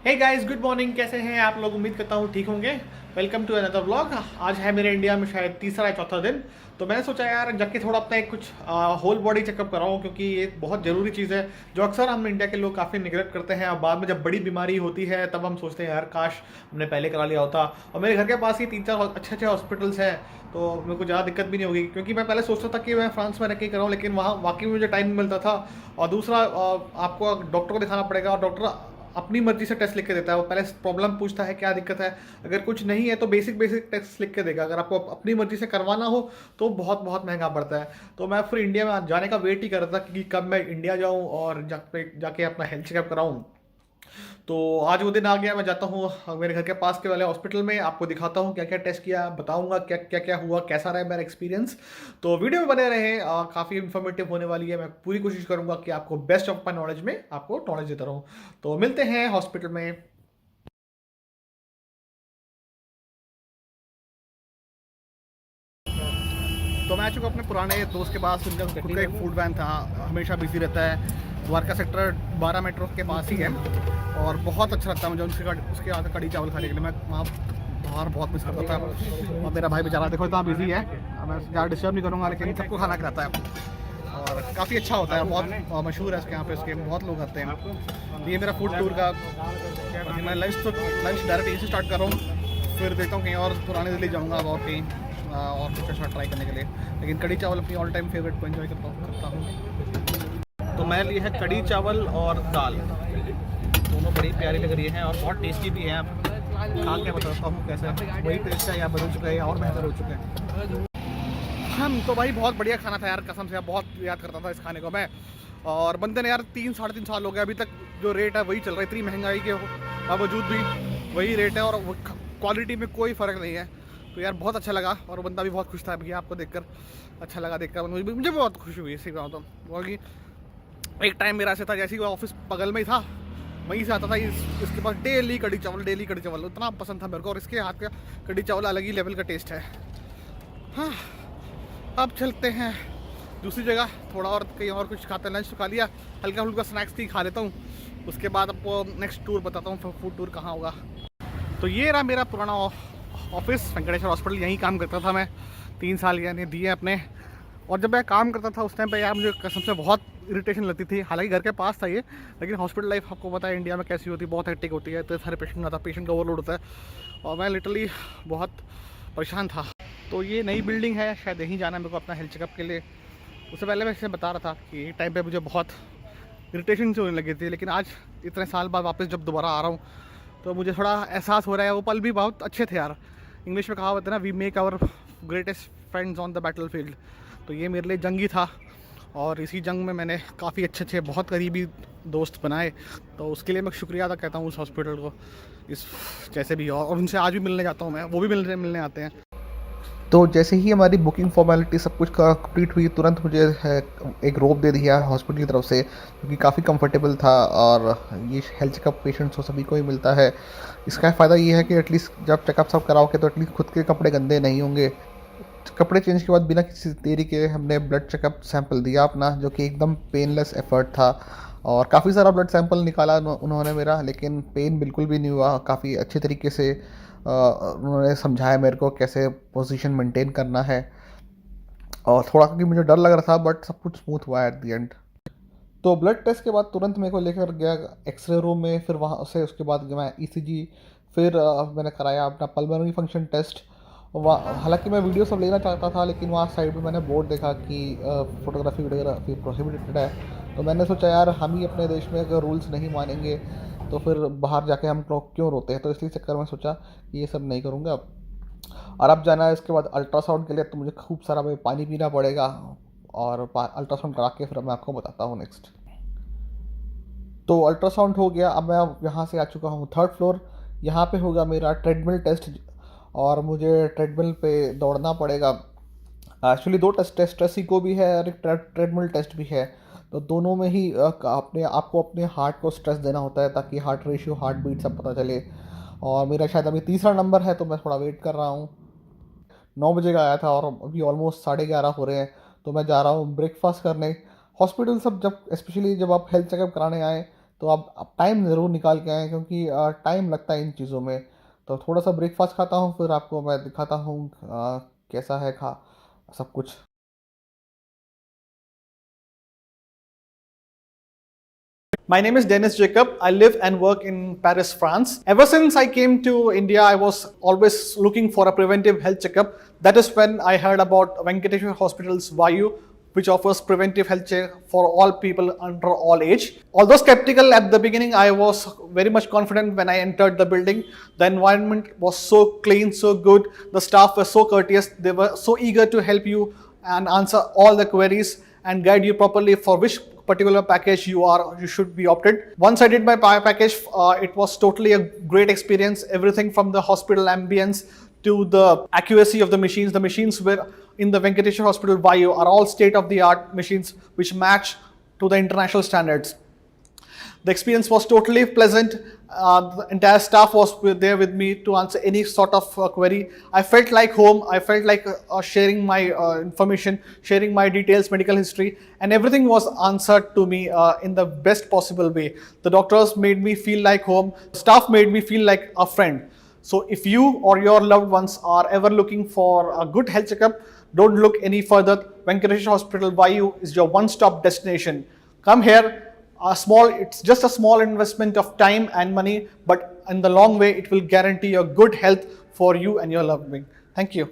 Hey guys, good morning. कैसे हैं आप लोग? उम्मीद करता हूँ ठीक होंगे। Welcome to another vlog. आज है मेरे इंडिया में शायद तीसरा या चौथा दिन। तो मैंने सोचा यार जाके थोड़ा अपना एक कुछ होल बॉडी चेकअप कराऊँ, क्योंकि ये बहुत ज़रूरी चीज़ है जो अक्सर हम इंडिया के लोग काफ़ी निगलेक्ट करते हैं। और बाद में जब बड़ी बीमारी होती है तब हम सोचते हैं यार काश हमने पहले करा लिया होता। और मेरे घर के पास ही 3-4 अच्छे अच्छे हॉस्पिटल्स हैं, तो मेरे को ज़्यादा दिक्कत भी नहीं होगी। क्योंकि मैं पहले सोचता था कि मैं फ्रांस में रह के कराऊँ, लेकिन वहाँ वाकई में मुझे टाइम नहीं मिलता था। और दूसरा आपको डॉक्टर को दिखाना पड़ेगा, और डॉक्टर अपनी मर्जी से टेस्ट लिख के देता है। वो पहले प्रॉब्लम पूछता है क्या दिक्कत है, अगर कुछ नहीं है तो बेसिक बेसिक टेस्ट लिख के देगा। अगर आपको अपनी मर्जी से करवाना हो तो बहुत बहुत महंगा पड़ता है। तो मैं फिर इंडिया में जाने का वेट ही कर रहा था कि कब मैं इंडिया जाऊँ और जाके अपना हेल्थ चेकअप कराऊँ। तो आज वो दिन आ गया। मैं जाता हूँ मेरे घर के पास के वाले हॉस्पिटल में, आपको दिखाता हूँ क्या क्या टेस्ट किया, बताऊँगा क्या क्या क्या हुआ, कैसा रहा मेरा एक्सपीरियंस। तो वीडियो में बने रहे, काफ़ी इन्फॉर्मेटिव होने वाली है। मैं पूरी कोशिश करूँगा कि आपको बेस्ट ऑफ माई नॉलेज में आपको नॉलेज देता रहूँ। तो मिलते हैं हॉस्पिटल में। तो मैं आ चुका अपने पुराने दोस्त के पास। उनका खुद का एक फूड वैन था, हमेशा बिजी रहता है। द्वारका सेक्टर 12 मेट्रो के पास ही है, और बहुत अच्छा लगता है मुझे उसके बाद कड़ी चावल खाने के लिए। मैं वहाँ बाहर बहुत मिस करता था। और मेरा भाई बेचारा देखो इतना बिजी है, मैं ज़्यादा डिस्टर्ब नहीं करूँगा, लेकिन सबको खाना खिलाता है और काफ़ी अच्छा होता है। बहुत मशहूर है इसके यहाँ पे, उसके बहुत लोग आते हैं। ये मेरा फूड टूर का मैं लंच डायरेक्ट यहीं से स्टार्ट कर रहा हूँ, फिर देखता हूँ कहीं और पुराने दिल्ली जाऊँगा और कहीं और कुछ अच्छा ट्राई करने के लिए। लेकिन कड़ी चावल अपनी ऑल टाइम फेवरेट को एंजॉय करता हूँ। तो मैंने ली है कड़ी चावल और दाल, दोनों बड़ी प्यारी लग रही है और बहुत टेस्टी भी है। खा के बताता हूँ कैसे वही टेस्ट है या बदल चुका है या और बेहतर हो चुका है। हम तो भाई बहुत बढ़िया खाना था यार, कसम से बहुत याद करता था इस खाने को मैं। और बंदे ने यार 3-3.5 साल हो गए, अभी तक जो रेट है वही चल रहा है। इतनी महंगाई के बावजूद भी वही रेट है और क्वालिटी में कोई फ़र्क नहीं है। तो यार बहुत अच्छा लगा, और बंदा भी बहुत खुश था भैया। आपको देखकर अच्छा लगा, देखकर मुझे बहुत खुशी हुई इसी बात। तो क्योंकि एक टाइम मेरा ऐसा था, जैसे ही ऑफिस बगल में ही था, वहीं से आता था इसके पास डेली कड़ी चावल, डेली कड़ी चावल। इतना पसंद था मेरे को, और इसके हाथ का कड़ी चावल अलग ही लेवल का टेस्ट है। हाँ, अब चलते हैं दूसरी जगह, थोड़ा और कहीं और कुछ खाते हैं। लंच तो खा लिया, हल्का फुल्का स्नैक्स ही खा लेता हूँ। उसके बाद आपको नेक्स्ट टूर बताता हूँ, फूड टूर कहाँ होगा। तो ये रहा मेरा पुराना ऑफिस, वेंकटेश्वर हॉस्पिटल। यहीं काम करता था मैं 3 साल यानी दिए अपने। और जब मैं काम करता था उस टाइम पे यार मुझे कसम से बहुत इरिटेशन लगती थी। हालांकि घर के पास था ये, लेकिन हॉस्पिटल लाइफ आपको पता है इंडिया में कैसी होती है, बहुत हेक्टिक होती है। तो सारे पेशेंट आता, पेशेंट का ओवरलोड होता है, और मैं लिटरली बहुत परेशान था। तो ये नई बिल्डिंग है, शायद यहीं जाना है मेरे को अपना हेल्थ चेकअप के लिए। उससे पहले मैं इसे बता रहा था कि टाइम पे मुझे बहुत इरिटेशन से होने लगी थी, लेकिन आज इतने साल बाद वापस जब दोबारा आ रहा हूँ तो मुझे थोड़ा एहसास हो रहा है। वो पल भी बहुत अच्छे थे यार। इंग्लिश में कहावत है ना, we make our greatest friends on the battlefield. तो ये मेरे लिए जंग ही था, और इसी जंग में मैंने काफ़ी अच्छे अच्छे बहुत करीबी दोस्त बनाए। तो उसके लिए मैं शुक्रिया अदा कहता हूँ उस हॉस्पिटल को, इस जैसे भी। और उनसे आज भी मिलने जाता हूँ मैं, वो भी मिलने मिलने आते हैं। तो जैसे ही हमारी बुकिंग फॉर्मेलिटी सब कुछ का कंप्लीट हुई, तुरंत मुझे एक रोप दे दिया हॉस्पिटल की तरफ से, जो कि काफ़ी कंफर्टेबल था। और ये हेल्थ चेकअप पेशेंट्स को सभी को ही मिलता है। इसका फ़ायदा ये है कि एटलीस्ट जब चेकअप सब कराओगे तो एटलीस्ट खुद के कपड़े गंदे नहीं होंगे। कपड़े चेंज के बाद बिना किसी देरी के हमने ब्लड चेकअप सैंपल दिया अपना, जो कि एकदम पेनलेस एफर्ट था। और काफ़ी सारा ब्लड सैंपल निकाला उन्होंने मेरा, लेकिन पेन बिल्कुल भी नहीं हुआ। काफ़ी अच्छे तरीके से उन्होंने समझाया मेरे को कैसे पोजीशन मेंटेन करना है। और थोड़ा क्योंकि मुझे डर लग रहा था, बट सब कुछ स्मूथ हुआ एट द एंड। तो ब्लड टेस्ट के बाद तुरंत मेरे को लेकर गया एक्सरे रूम में, फिर वहाँ से उसके बाद मैं ईसीजी, फिर मैंने कराया अपना पल्मोनरी फंक्शन टेस्ट। वहाँ हालांकि मैं वीडियो सब लेना चाहता था, लेकिन वहाँ साइड में मैंने बोर्ड देखा कि फोटोग्राफी वगैरह प्रोहिबिटेड है। तो मैंने सोचा यार हम ही अपने देश में अगर रूल्स नहीं मानेंगे तो फिर बाहर जाके हम लोग क्यों रोते हैं। तो इसलिए चक्कर में सोचा कि ये सब नहीं करूँगा अब। और अब जाना है इसके बाद अल्ट्रासाउंड के लिए, तो मुझे खूब सारा भाई पानी पीना पड़ेगा। और अल्ट्रासाउंड करा के फिर मैं आपको बताता हूँ नेक्स्ट। तो अल्ट्रासाउंड हो गया, अब मैं यहाँ से आ चुका हूँ थर्ड फ्लोर। यहाँ पे होगा मेरा ट्रेडमिल टेस्ट, और मुझे ट्रेडमिल पे दौड़ना पड़ेगा। एक्चुअली दो टेस्ट टेस्ट को भी है और एक ट्रेडमिल टेस्ट भी है। तो दोनों में ही अपने आपको अपने हार्ट को स्ट्रेस देना होता है, ताकि हार्ट रेशियो, हार्ट बीट सब पता चले। और मेरा शायद अभी तीसरा नंबर है, तो मैं थोड़ा वेट कर रहा हूँ। 9 बजे का आया था और अभी ऑलमोस्ट 11:30 हो रहे हैं। तो मैं जा रहा हूँ ब्रेकफास्ट करने। हॉस्पिटल सब जब स्पेशली जब आप हेल्थ चेकअप कराने आए तो आप टाइम ज़रूर निकाल के आएँ, क्योंकि टाइम लगता है इन चीज़ों में। तो थोड़ा सा ब्रेकफास्ट खाता हूँ, फिर आपको मैं दिखाता हूँ कैसा है खा सब कुछ। My name is Dennis Jacob. I live and work in Paris, France. Ever since I came to India, I was always looking for a preventive health checkup. That is when I heard about Venkateshwar Hospital's Vayu, which offers preventive health check for all people under all age. Although skeptical at the beginning, I was very much confident when I entered the building. The environment was so clean, so good. The staff were so courteous. They were so eager to help you and answer all the queries and guide you properly for which particular package you should be opted. Once I did my package, it was totally a great experience. Everything from the hospital ambience to the accuracy of the machines. The machines were in the Venkateshwar Hospital Vayu are all state-of-the-art machines which match to the international standards. The experience was totally pleasant. The entire staff was there with me to answer any sort of query. I felt like home. I felt like sharing my information, sharing my details, medical history, and everything was answered to me in the best possible way. The doctors made me feel like home. Staff made me feel like a friend. So if you or your loved ones are ever looking for a good health checkup, don't look any further. Venkateshwar Hospital Vayu is your one-stop destination. Come here. It's just a small investment of time and money, but in the long way, it will guarantee your good health for you and your loved one. Thank you.